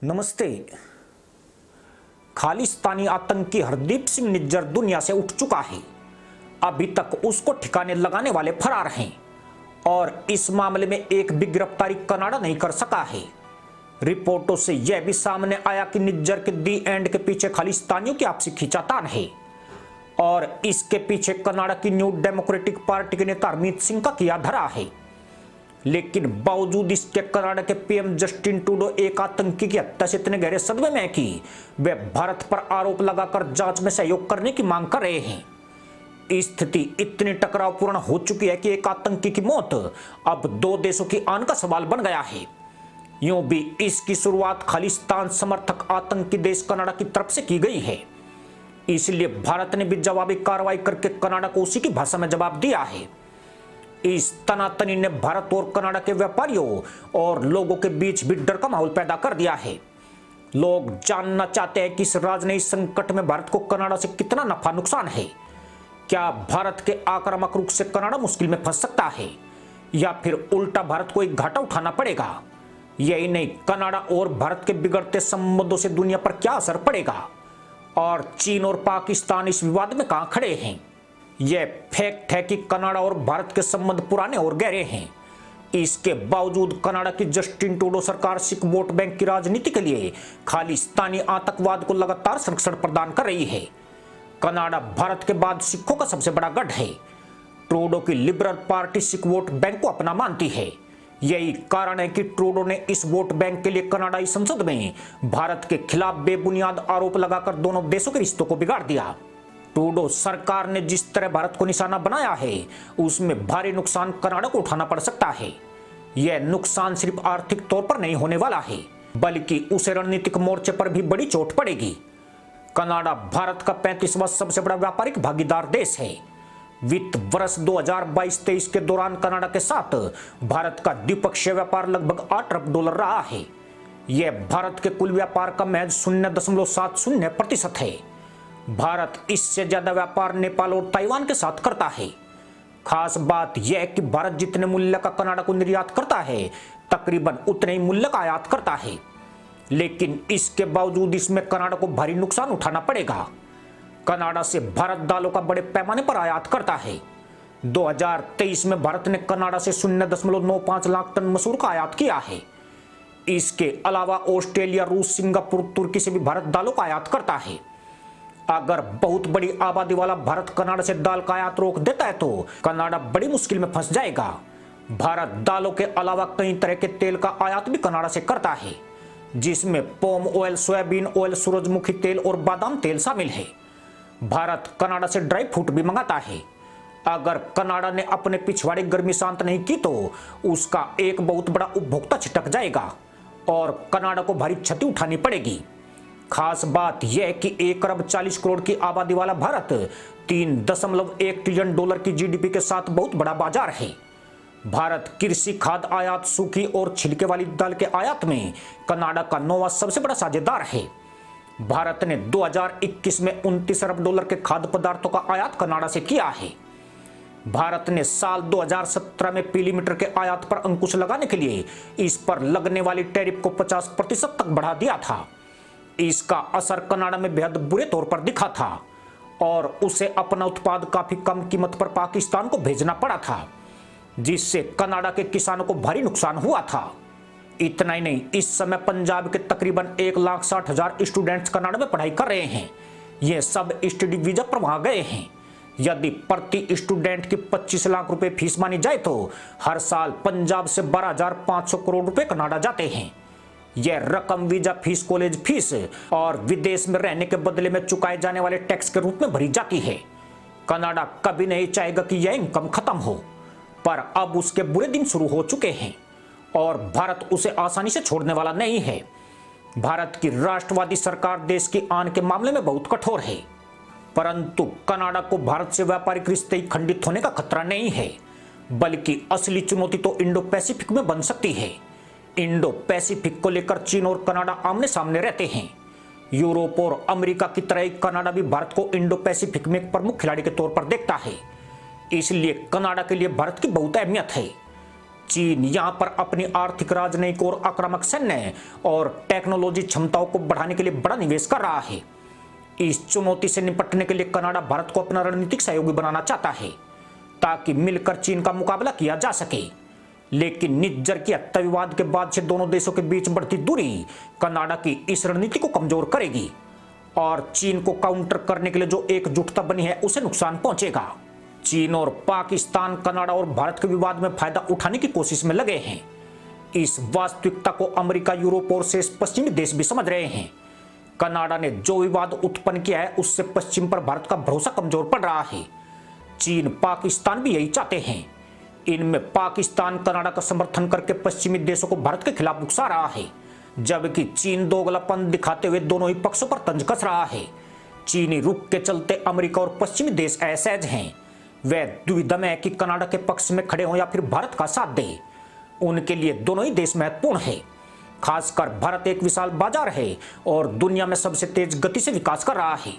नमस्ते। खालिस्तानी आतंकी हरदीप सिंह निज्जर दुनिया से उठ चुका है। अभी तक उसको ठिकाने लगाने वाले फरार हैं और इस मामले में एक भी गिरफ्तारी कनाडा नहीं कर सका है। रिपोर्टों से यह भी सामने आया कि निज्जर के दी एंड के पीछे खालिस्तानियों की आपसी खींचातान है और इसके पीछे कनाडा की न्यू डेमोक्रेटिक पार्टी के नेता हरमीत सिंह का किया धरा है। लेकिन बावजूद इसके कनाडा के पीएम जस्टिन ट्रूडो एक आतंकी की हत्या से इतने गहरे सदमे में कि वे भारत पर आरोप लगाकर जांच में सहयोग करने की मांग कर रहे हैं। स्थिति इतनी टकरावपूर्ण हो चुकी है कि एक आतंकी की मौत अब दो देशों की आन का सवाल बन गया है। यूं भी इसकी शुरुआत खालिस्तान समर्थक आतंकी देश कनाडा की तरफ से की गई है, इसलिए भारत ने भी जवाबी कार्रवाई करके कनाडा को उसी की भाषा में जवाब दिया है। इस तनातनी ने भारत और कनाडा के व्यापारियों और लोगों के बीच भी डर का माहौल पैदा कर दिया है। लोग जानना चाहते हैं कि इस राजनयिक संकट में भारत को कनाडा से कितना नफा नुकसान है। क्या भारत के आक्रामक रुख से कनाडा मुश्किल में फंस सकता है या फिर उल्टा भारत को एक घाटा उठाना पड़ेगा? यही नहीं, कनाडा और भारत के बिगड़ते संबंधों से दुनिया पर क्या असर पड़ेगा और चीन और पाकिस्तान इस विवाद में कहां खड़े हैं? यह फैक्ट है कि कनाडा और भारत के संबंध पुराने और गहरे हैं। इसके बावजूद कनाडा की जस्टिन ट्रूडो सरकार सिख वोट बैंक की राजनीति के लिए खालिस्तानी आतंकवाद को लगातार संरक्षण प्रदान कर रही है। कनाडा भारत के बाद सिखों का सबसे बड़ा गढ़ है। ट्रूडो की liberal party Sikh vote bank को अपना मानती है। यही कारण है कि ट्रूडो ने इस वोट बैंक के लिए कनाडाई संसद में भारत के खिलाफ बेबुनियाद आरोप लगाकर दोनों देशों के रिश्तों को बिगाड़ दिया। ट्रूडो सरकार ने जिस तरह भारत को निशाना बनाया है, उसमें भारी नुकसान कनाडा को उठाना पड़ सकता है। यह नुकसान सिर्फ आर्थिक तौर पर नहीं होने वाला है, बल्कि उसे रणनीतिक मोर्चे पर भी बड़ी चोट पड़ेगी। कनाडा भारत का 35वां सबसे बड़ा व्यापारिक भागीदार देश है। वित्त वर्ष 2022-23 के दौरान कनाडा के साथ भारत का द्विपक्षीय व्यापार लगभग $8 अरब रहा है। यह भारत के कुल व्यापार का महज 0.70% है। भारत इससे ज्यादा व्यापार नेपाल और ताइवान के साथ करता है। खास बात यह है कि भारत जितने मूल्य का कनाडा को निर्यात करता है, तकरीबन उतने ही मूल्य का आयात करता है। लेकिन इसके बावजूद इसमें कनाडा को भारी नुकसान उठाना पड़ेगा। कनाडा से भारत दालों का बड़े पैमाने पर आयात करता है। 2023 में भारत ने कनाडा से 0.95 लाख टन मसूर का आयात किया है। इसके अलावा ऑस्ट्रेलिया, रूस, सिंगापुर, तुर्की से भी भारत दालों का आयात करता है। अगर बहुत बड़ी आबादी वाला भारत कनाडा से दाल का आयात रोक देता है तो कनाडा बड़ी मुश्किल में फंस जाएगा। भारत दालों के अलावा कई तरह के तेल का आयात भी कनाडा से करता है, जिसमें पोम ऑयल, सोयाबीन ऑयल, सूरजमुखी तेल और बादाम तेल शामिल है। भारत कनाडा से ड्राई फ्रूट भी मंगाता है। अगर कनाडा ने अपने पिछवाड़े गर्मी शांत नहीं की तो उसका एक बहुत बड़ा उपभोक्ता छिटक जाएगा और कनाडा को भारी क्षति उठानी पड़ेगी। खास बात यह है कि 1 अरब 40 करोड़ की आबादी वाला भारत $3.1 ट्रिलियन की जीडीपी के साथ बहुत बड़ा बाजार है। भारत कृषि खाद्य आयात, सूखी और छिलके वाली दाल के आयात में कनाडा का 9वां सबसे बड़ा साझेदार है। भारत ने 2021 में $29 अरब के खाद्य पदार्थों का आयात कनाडा से किया है। भारत ने साल 2017 में पीली मीटर के आयात पर अंकुश लगाने के लिए इस पर लगने वाली टैरिफ को 50% तक बढ़ा दिया था। इसका असर कनाडा में बेहद बुरे तौर पर दिखा था और उसे अपना उत्पाद काफी कम कीमत पर पाकिस्तान को भेजना पड़ा था, जिससे कनाडा के किसानों को भारी नुकसान हुआ था। इतना ही नहीं, इस समय पंजाब के तकरीबन 1,60,000 स्टूडेंट्स कनाडा में पढ़ाई कर रहे हैं। ये सब स्टडी वीजा पर वहां गए हैं। यदि प्रति स्टूडेंट की 25 लाख रुपए फीस मानी जाए तो हर साल पंजाब से 12,500 करोड़ रुपए कनाडा जाते हैं। यह रकम वीजा फीस, कॉलेज फीस और विदेश में रहने के बदले में चुकाए जाने वाले टैक्स के रूप में भरी जाती है। कनाडा कभी नहीं चाहेगा कि यह इनकम खत्म हो, पर अब उसके बुरे दिन शुरू हो चुके हैं और भारत उसे आसानी से छोड़ने वाला नहीं है। भारत की राष्ट्रवादी सरकार देश की आन के मामले में बहुत कठोर है, परंतु कनाडा को भारत से व्यापारिक रिश्ते खंडित होने का खतरा नहीं है, बल्कि असली चुनौती तो इंडो पैसिफिक में बन सकती है। इंडो पैसिफिक को लेकर चीन और कनाडा आमने सामने रहते हैं। यूरोप और अमेरिका की तरह कनाडा भी भारत को इंडो पैसिफिक में एक प्रमुख खिलाड़ी के तौर पर देखता है। इसलिए कनाडा के लिए भारत की बहुत अहमियत है। चीन यहां पर अपनी आर्थिक, राजनयिक और आक्रामक सैन्य और टेक्नोलॉजी क्षमताओं को बढ़ाने के लिए बड़ा निवेश कर रहा है। इस चुनौती से निपटने के लिए कनाडा भारत को अपना रणनीतिक सहयोगी बनाना चाहता है ताकि मिलकर चीन का मुकाबला किया जा सके। लेकिन निज्जर की हत्या विवाद के बाद से दोनों देशों के बीच बढ़ती दूरी कनाडा की इस रणनीति को कमजोर करेगी और चीन को काउंटर करने के लिए जो एकजुटता बनी है उसे नुकसान पहुंचेगा। चीन और पाकिस्तान कनाडा और भारत के विवाद में फायदा उठाने की कोशिश में लगे हैं। इस वास्तविकता को अमेरिका, यूरोप और शेष पश्चिमी देश भी समझ रहे हैं। कनाडा ने जो विवाद उत्पन्न किया है उससे पश्चिम पर भारत का भरोसा कमजोर पड़ रहा है। चीन, पाकिस्तान भी यही चाहते हैं। इनमें पाकिस्तान कनाडा का समर्थन करके पश्चिमी देशों को भारत के खिलाफ उकसा रहा है, जबकि चीन दोगलापन दिखाते हुए दोनों ही पक्षों पर तंज कस रहा है। चीनी रुख के चलते अमेरिका और पश्चिमी देश असहज हैं। वे द्विधा में है कि कनाडा के पक्ष में खड़े हों या फिर भारत का साथ दें। उनके लिए दोनों ही देश महत्वपूर्ण है। खासकर भारत एक विशाल बाजार है और दुनिया में सबसे तेज गति से विकास कर रहा है।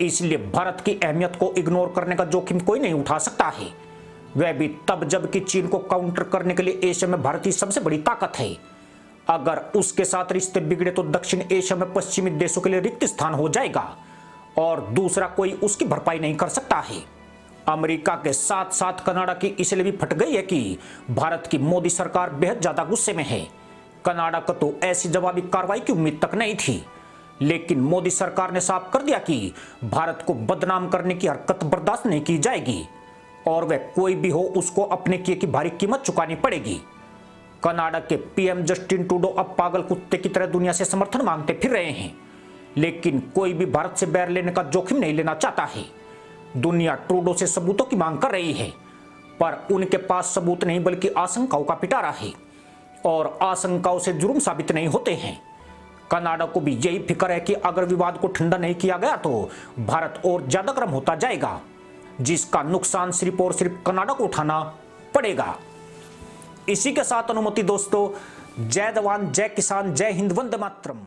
इसलिए भारत की अहमियत को इग्नोर करने का जोखिम कोई नहीं उठा सकता है, वह भी तब जबकि चीन को काउंटर करने के लिए एशिया में भारत ही सबसे बड़ी ताकत है। अगर उसके साथ रिश्ते बिगड़े तो दक्षिण एशिया में पश्चिमी देशों के लिए रिक्त स्थान हो जाएगा और दूसरा कोई उसकी भरपाई नहीं कर सकता है। अमेरिका के साथ साथ कनाडा की इसलिए भी फट गई है कि भारत की मोदी सरकार बेहद ज्यादा गुस्से में है। कनाडा को तो ऐसी जवाबी कार्रवाई की उम्मीद तक नहीं थी, लेकिन मोदी सरकार ने साफ कर दिया कि भारत को बदनाम करने की हरकत बर्दाश्त नहीं की जाएगी और वह कोई भी हो उसको अपने किए की भारी कीमत चुकानी पड़ेगी। कनाडा के पीएम जस्टिन ट्रूडो अब पागल कुत्ते की तरह दुनिया से समर्थन मांगते फिर रहे हैं, लेकिन कोई भी भारत से बैर लेने का जोखिम नहीं लेना चाहता है। दुनिया ट्रूडो से सबूतों की मांग कर रही है, पर उनके पास सबूत नहीं बल्कि आशंकाओं का पिटारा है और आशंकाओं से जुर्म साबित नहीं होते हैं। कनाडा को भी यही फिक्र है कि अगर विवाद को ठंडा नहीं किया गया तो भारत और ज्यादा गर्म होता जाएगा, जिसका नुकसान सिर्फ और सिर्फ कनाडा को उठाना पड़ेगा। इसी के साथ अनुमति दोस्तों, जय जवान, जय किसान, जय हिंद, वंदे मातरम।